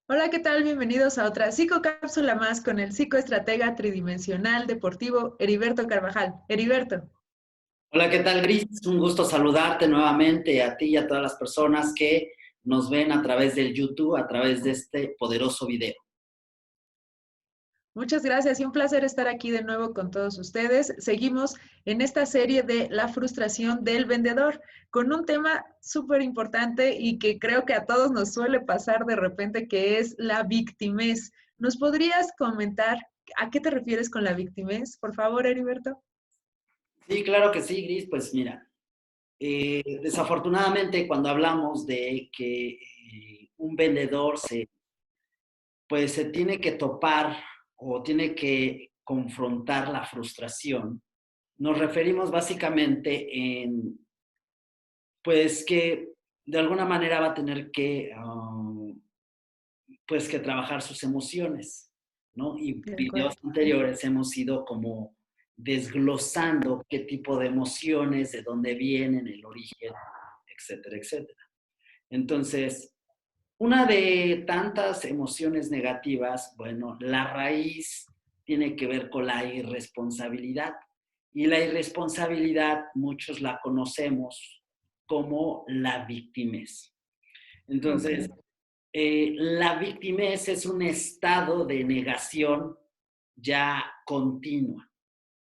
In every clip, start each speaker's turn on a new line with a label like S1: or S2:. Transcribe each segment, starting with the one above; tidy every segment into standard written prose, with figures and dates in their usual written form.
S1: Hola, ¿qué tal? Bienvenidos a otra psicocápsula más con el psicoestratega tridimensional deportivo Heriberto Carvajal. Heriberto,
S2: Hola, ¿qué tal, Gris? Un gusto saludarte nuevamente a ti y a todas las personas que nos ven a través del YouTube, a través de este poderoso video.
S1: muchas gracias y un placer estar aquí de nuevo con todos ustedes. Seguimos en esta serie de la frustración del vendedor con un tema súper importante y que creo que a todos nos suele pasar de repente, que es la victimez. ¿Nos podrías comentar a qué te refieres con la victimez, por favor, Heriberto?
S2: Sí, claro que sí, Gris. Pues mira, desafortunadamente cuando hablamos de que un vendedor se tiene que topar o tiene que confrontar la frustración, nos referimos básicamente pues que de alguna manera va a tener que pues que trabajar sus emociones, ¿no? Y
S1: De
S2: videos
S1: acuerdo.
S2: anteriores hemos ido como desglosando qué tipo de emociones, de dónde vienen, el origen, etcétera, etcétera. Entonces, una de tantas emociones negativas, bueno, la raíz tiene que ver con la irresponsabilidad. Y la irresponsabilidad, muchos la conocemos como la victimez.
S1: Ok.
S2: Entonces, la victimez es un estado de negación ya continua,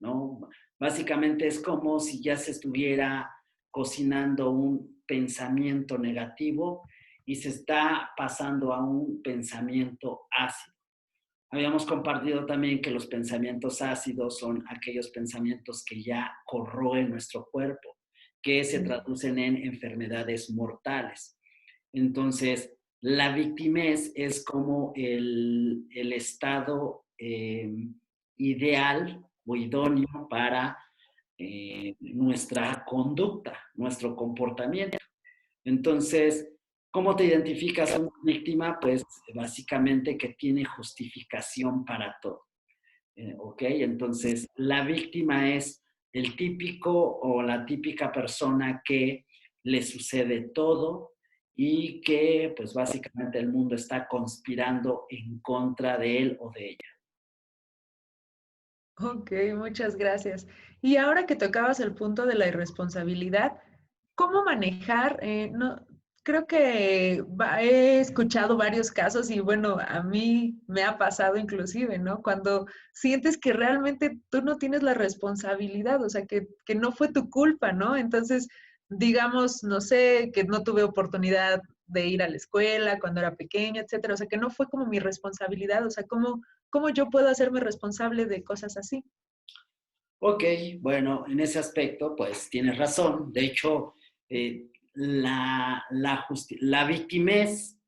S2: ¿no? Básicamente es como si ya se estuviera cocinando un pensamiento negativo y se está pasando a un pensamiento ácido. Habíamos compartido también que los pensamientos ácidos son aquellos pensamientos que ya corroen nuestro cuerpo, que se
S1: Sí.
S2: traducen en enfermedades mortales. Entonces, la victimez es como el estado ideal o idóneo para nuestra conducta, nuestro comportamiento. Entonces, ¿cómo te identificas a una víctima? Pues básicamente que tiene justificación para todo. ¿Ok? Entonces, la víctima es el típico o la típica persona que le sucede todo y que pues básicamente el mundo está conspirando en contra de él o de ella.
S1: Ok, muchas gracias. Y ahora que tocabas el punto de la irresponsabilidad, ¿cómo manejar? No, creo que he escuchado varios casos y bueno, a mí me ha pasado inclusive, ¿no? Cuando sientes que realmente tú no tienes la responsabilidad, o sea, que no fue tu culpa, ¿no? Entonces, digamos, no sé, que no tuve oportunidad de ir a la escuela cuando era pequeña, etcétera, o sea, que no fue como mi responsabilidad, o sea, ¿cómo yo puedo hacerme responsable de cosas así?
S2: Ok, bueno, en ese aspecto pues tienes razón. De hecho, la victimez,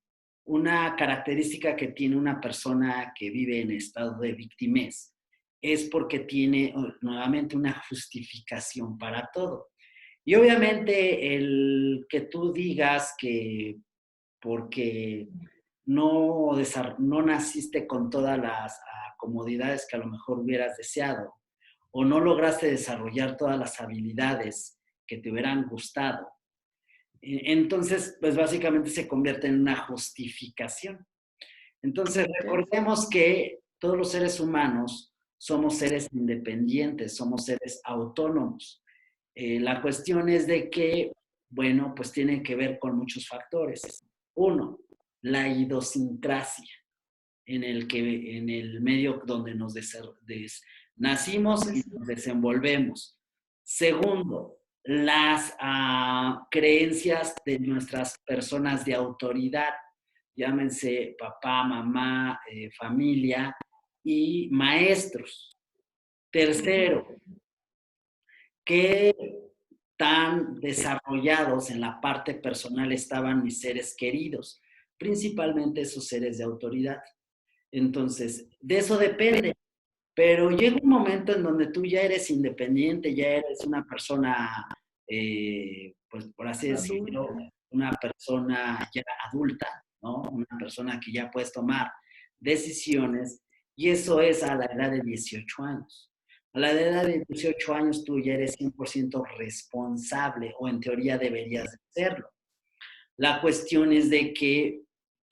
S2: una característica que tiene una persona que vive en estado de victimez, es porque tiene nuevamente una justificación para todo. Y obviamente el que tú digas que porque no naciste con todas las comodidades que a lo mejor hubieras deseado o no lograste desarrollar todas las habilidades que te hubieran gustado. Entonces, pues básicamente se convierte en una justificación. Entonces,
S1: Ok.
S2: recordemos que todos los seres humanos somos seres independientes, somos seres autónomos. La cuestión es de que, bueno, pues tiene que ver con muchos factores. Uno, la idiosincrasia en el medio donde nacimos y
S1: Así.
S2: nos desenvolvemos. Segundo, las creencias de nuestras personas de autoridad, llámense papá, mamá, familia y maestros.
S1: Ujú.
S2: Tercero, qué tan desarrollados en la parte personal estaban mis seres queridos, principalmente esos seres de autoridad. Entonces, de eso depende. Pero llega un momento en donde tú ya eres independiente, ya eres una persona, pues por así decirlo,
S1: Adulta.
S2: una persona ya adulta, ¿no? Una persona que ya puedes tomar decisiones, y eso es a la edad de 18 años. A la edad de 18 años tú ya eres 100% responsable, o en teoría deberías de serlo. La cuestión es de que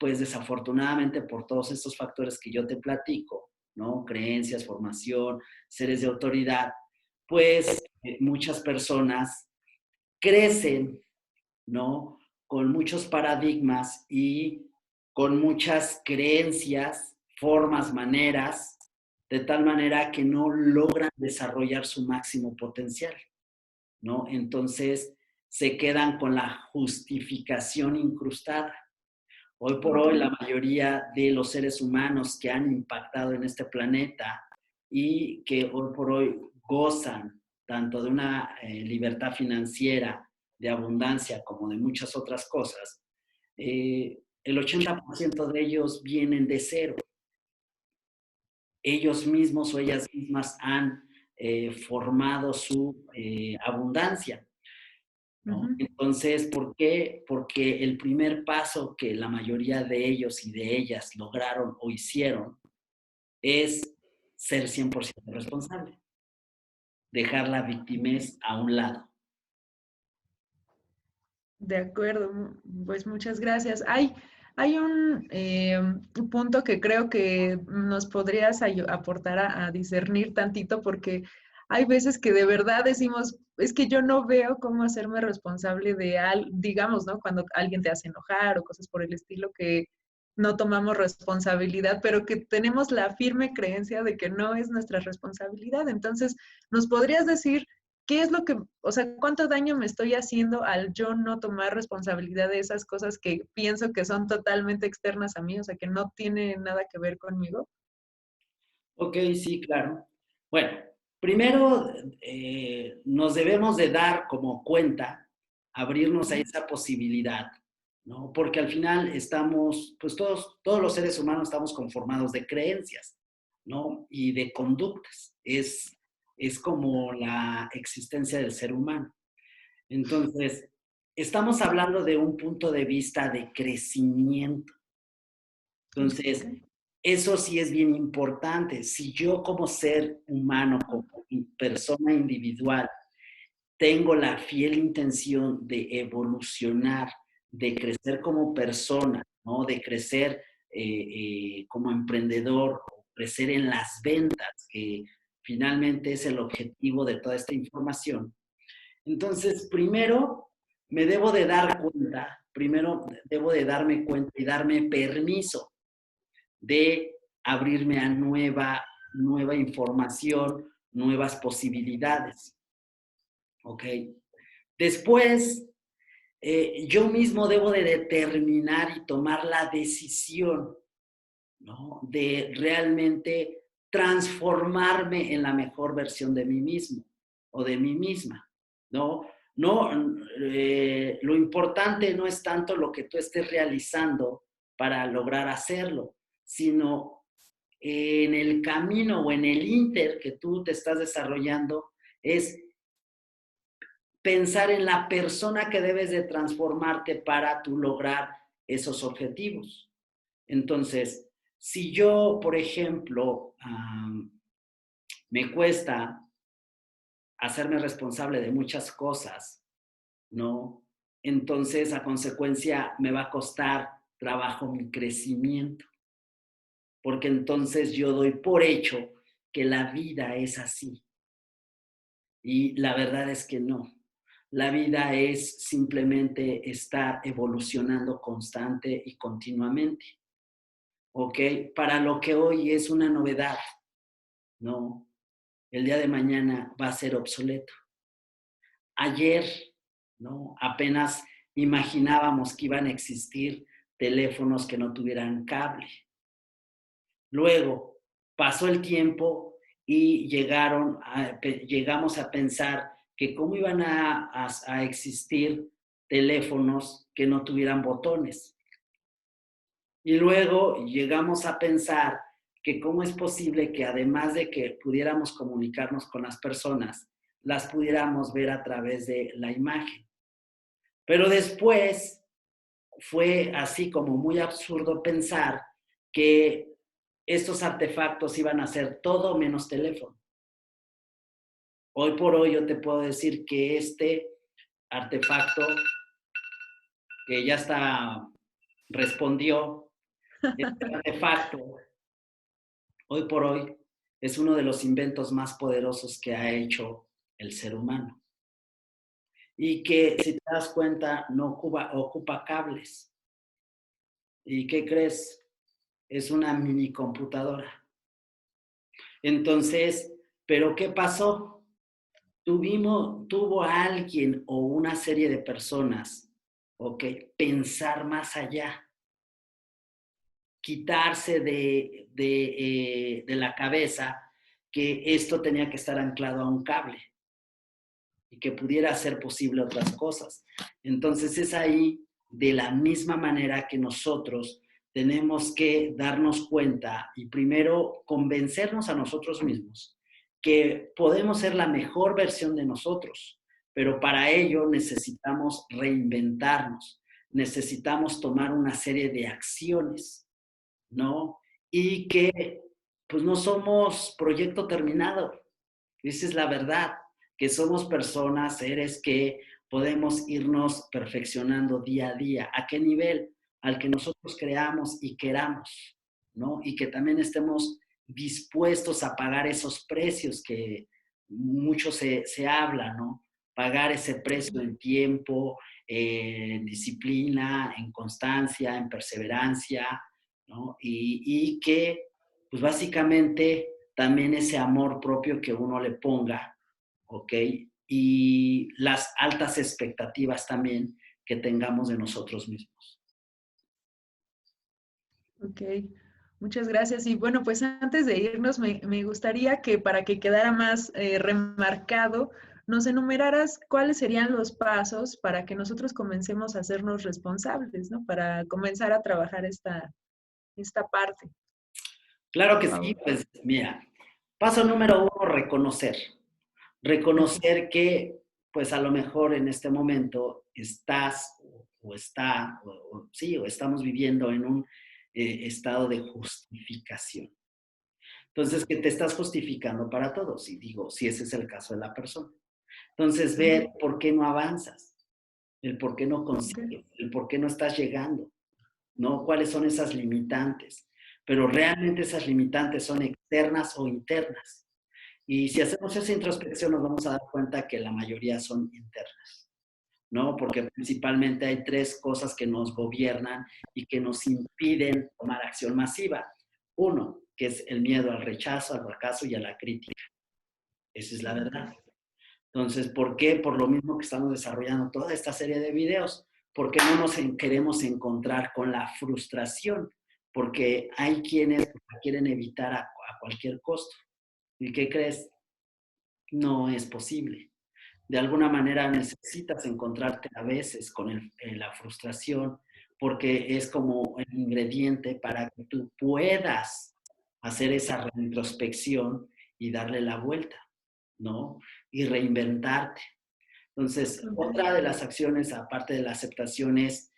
S2: pues desafortunadamente por todos estos factores que yo te platico, ¿no? Creencias, formación, seres de autoridad, pues muchas personas crecen, ¿no? Con muchos paradigmas y con muchas creencias, formas, maneras, de tal manera que no logran desarrollar su máximo potencial, ¿no? Entonces se quedan con la justificación incrustada. Hoy por
S1: Ok.
S2: hoy, la mayoría de los seres humanos que han impactado en este planeta y que hoy por hoy gozan tanto de una libertad financiera, de abundancia, como de muchas otras cosas, el 80% de ellos vienen de cero. Ellos mismos o ellas mismas han formado su abundancia, ¿no?
S1: Ujú.
S2: Entonces, ¿por qué? Porque el primer paso que la mayoría de ellos y de ellas lograron o hicieron es ser 100% responsable, dejar la victimez a un lado.
S1: De acuerdo, pues muchas gracias. Hay un punto que creo que nos podrías aportar a discernir tantito, porque hay veces que de verdad decimos, es que yo no veo cómo hacerme responsable de digamos, ¿no? Cuando alguien te hace enojar o cosas por el estilo que no tomamos responsabilidad, pero que tenemos la firme creencia de que no es nuestra responsabilidad. Entonces, ¿nos podrías decir qué es lo que, o sea, cuánto daño me estoy haciendo al yo no tomar responsabilidad de esas cosas que pienso que son totalmente externas a mí, o sea, que no tienen nada que ver conmigo?
S2: Ok, sí, claro. Bueno, primero nos debemos de dar como cuenta, abrirnos a
S1: Ujú.
S2: esa posibilidad, ¿no? Porque al final estamos, pues todos los seres humanos estamos conformados de creencias, ¿no? Y de conductas. Es como la existencia del ser humano. Entonces, estamos hablando de un punto de vista de crecimiento.
S1: Ok.
S2: Entonces, eso sí es bien importante. Si yo como ser humano, como persona individual, tengo la fiel intención de evolucionar, de crecer como persona, ¿no? De crecer como emprendedor, crecer en las ventas, que finalmente es el objetivo de toda esta información. Entonces, primero me debo de dar cuenta, primero debo de darme cuenta y darme permiso de abrirme a nueva información, nuevas posibilidades. ¿Ok? Después, yo mismo debo de determinar y tomar la decisión, ¿no? De realmente transformarme en la mejor versión de mí mismo o de mí misma, ¿no? No, lo importante no es tanto lo que tú estés realizando para lograr hacerlo, sino en el camino o en el inter que tú te estás desarrollando, es pensar en la persona que debes de transformarte para tú lograr esos objetivos. Entonces, si yo, por ejemplo, me cuesta hacerme responsable de muchas cosas, ¿no? Entonces, a consecuencia, me va a costar trabajo mi crecimiento, porque entonces yo doy por hecho que la vida es así. Y la verdad es que no. La vida es simplemente estar evolucionando constante y continuamente, ¿ok? Para lo que hoy es una novedad, ¿no? El día de mañana va a ser obsoleto. Ayer, ¿no? Apenas imaginábamos que iban a existir teléfonos que no tuvieran cable. Luego pasó el tiempo y llegamos a pensar que cómo iban a existir teléfonos que no tuvieran botones. Y luego llegamos a pensar que cómo es posible que además de que pudiéramos comunicarnos con las personas, las pudiéramos ver a través de la imagen. Pero después fue así como muy absurdo pensar que estos artefactos iban a ser todo menos teléfono. Hoy por hoy yo te puedo decir que este artefacto que ya está respondió, Este artefacto, hoy por hoy, es uno de los inventos más poderosos que ha hecho el ser humano. Y que, si te das cuenta, no ocupa cables. ¿Y qué crees? Es una mini computadora. Entonces, ¿pero qué pasó? Tuvo alguien o una serie de personas, ¿ok? Pensar más allá, quitarse de la cabeza que esto tenía que estar anclado a un cable y que pudiera ser posible otras cosas. Entonces es ahí de la misma manera que nosotros tenemos que darnos cuenta y primero convencernos a nosotros mismos que podemos ser la mejor versión de nosotros, pero para ello necesitamos reinventarnos, necesitamos tomar una serie de acciones, ¿no? Y que pues no somos proyecto terminado, esa es la verdad, que somos personas, seres que podemos irnos perfeccionando día a día. ¿A qué nivel? Al que nosotros creamos y queramos, ¿no? Y que también estemos dispuestos a pagar esos precios que mucho se habla, ¿no? Pagar ese precio en tiempo, en disciplina, en constancia, en perseverancia, ¿no? Y que, pues básicamente, también ese amor propio que uno le ponga, ¿ok? Y las altas expectativas también que tengamos de nosotros mismos.
S1: Ok, muchas gracias. Y bueno, pues antes de irnos, me gustaría que para que quedara más remarcado, nos enumeraras cuáles serían los pasos para que nosotros comencemos a hacernos responsables, ¿no? Para comenzar a trabajar esta parte,
S2: Claro
S1: por
S2: que sí,
S1: favor.
S2: pues mira, paso número uno, reconocer.
S1: Ajá.
S2: Reconocer que, pues a lo mejor en este momento estás o estamos viviendo en un estado de justificación. Entonces, que te estás justificando para todo, si digo, si ese es el caso de la persona. Entonces, ver
S1: Ujú.
S2: por qué no avanzas, el por qué no
S1: Ok.
S2: consigues, el por qué no estás llegando, ¿no? ¿Cuáles son esas limitantes? Pero realmente esas limitantes son externas o internas. Y si hacemos esa introspección nos vamos a dar cuenta que la mayoría son internas, ¿no? Porque principalmente hay tres cosas que nos gobiernan y que nos impiden tomar acción masiva. Uno, que es el miedo al rechazo, al fracaso y a la crítica. Esa es la
S1: Ok.
S2: verdad. Entonces, ¿por qué? Por lo mismo que estamos desarrollando toda esta serie de videos. Porque no nos queremos encontrar con la frustración. Porque hay quienes la quieren evitar a cualquier costo. ¿Y qué crees? No es posible. De alguna manera necesitas encontrarte a veces con la frustración porque es como el ingrediente para que tú puedas hacer esa reintrospección y darle la vuelta, ¿no? Y reinventarte. Entonces,
S1: Ok.
S2: otra de las acciones, aparte de la aceptación, es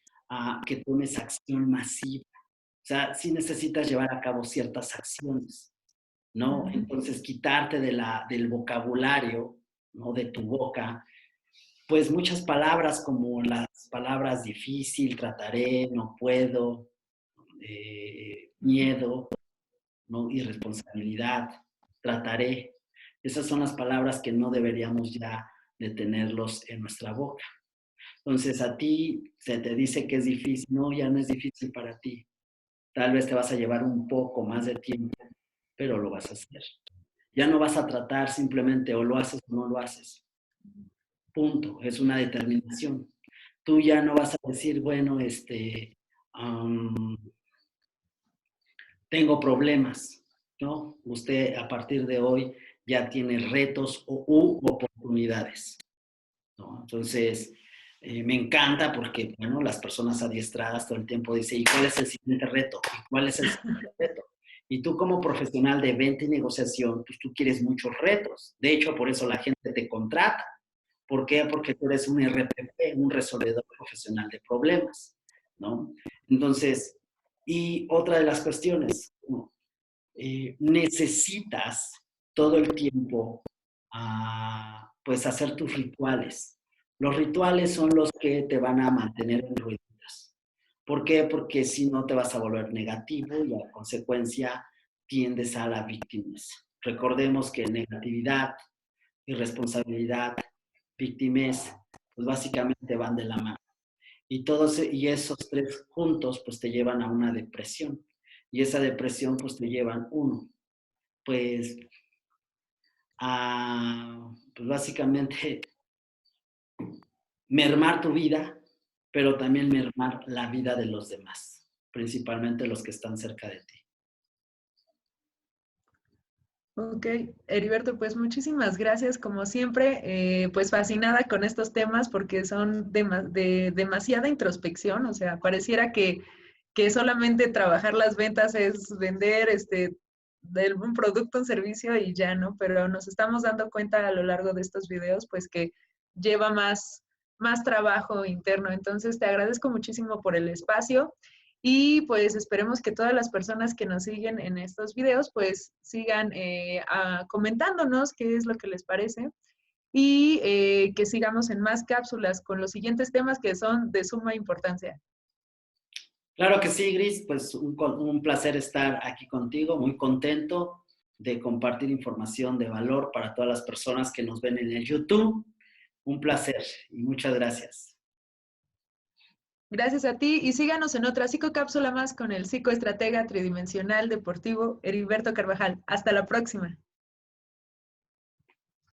S2: que tomes acción masiva. O sea, sí necesitas llevar a cabo ciertas acciones, ¿no?
S1: Ujú.
S2: Entonces, quitarte del vocabulario, ¿no? De tu boca, pues muchas palabras como las palabras difícil, trataré, no puedo, miedo, ¿no? Irresponsabilidad, trataré. Esas son las palabras que no deberíamos ya de tenerlos en nuestra boca. Entonces a ti se te dice que es difícil, no, ya no es difícil para ti. Tal vez te vas a llevar un poco más de tiempo, pero lo vas a hacer. Ya no vas a tratar simplemente o lo haces o no lo haces. Punto. Es una determinación. Tú ya no vas a decir, bueno, um, tengo problemas, ¿no? Usted a partir de hoy ya tiene retos u oportunidades, ¿no? Entonces, me encanta porque, bueno, las personas adiestradas todo el tiempo dicen, ¿y cuál es el siguiente reto? ¿Y cuál es el siguiente reto? Y tú como profesional de venta y negociación, pues tú quieres muchos retos. De hecho, por eso la gente te contrata. ¿Por qué? Porque tú eres un RPP, un resolvedor profesional de problemas, ¿no? Entonces, y otra de las cuestiones, ¿no? Necesitas todo el tiempo pues hacer tus rituales. Los rituales son los que te van a mantener en rueditas. ¿Por qué? Porque si no te vas a volver negativo y a consecuencia tiendes a la victimez. Recordemos que negatividad, irresponsabilidad, victimez, pues básicamente van de la mano. Y esos tres juntos pues te llevan a una depresión. Y esa depresión pues te llevan pues a pues básicamente mermar tu vida, pero también mermar la vida de los demás, principalmente los que están cerca de ti.
S1: Ok, Heriberto, pues muchísimas gracias. Como siempre, pues fascinada con estos temas porque son de demasiada introspección. O sea, pareciera que solamente trabajar las ventas es vender un producto, un servicio y ya, ¿no? Pero nos estamos dando cuenta a lo largo de estos videos, pues que lleva más trabajo interno. Entonces, te agradezco muchísimo por el espacio. Y pues esperemos que todas las personas que nos siguen en estos videos pues sigan comentándonos qué es lo que les parece y que sigamos en más cápsulas con los siguientes temas que son de suma importancia.
S2: Claro que sí, Gris, pues un placer estar aquí contigo, muy contento de compartir información de valor para todas las personas que nos ven en el YouTube. Un placer y muchas gracias.
S1: Gracias a ti y síganos en otra psicocápsula más con el psicoestratega tridimensional deportivo Heriberto Carvajal. Hasta la próxima.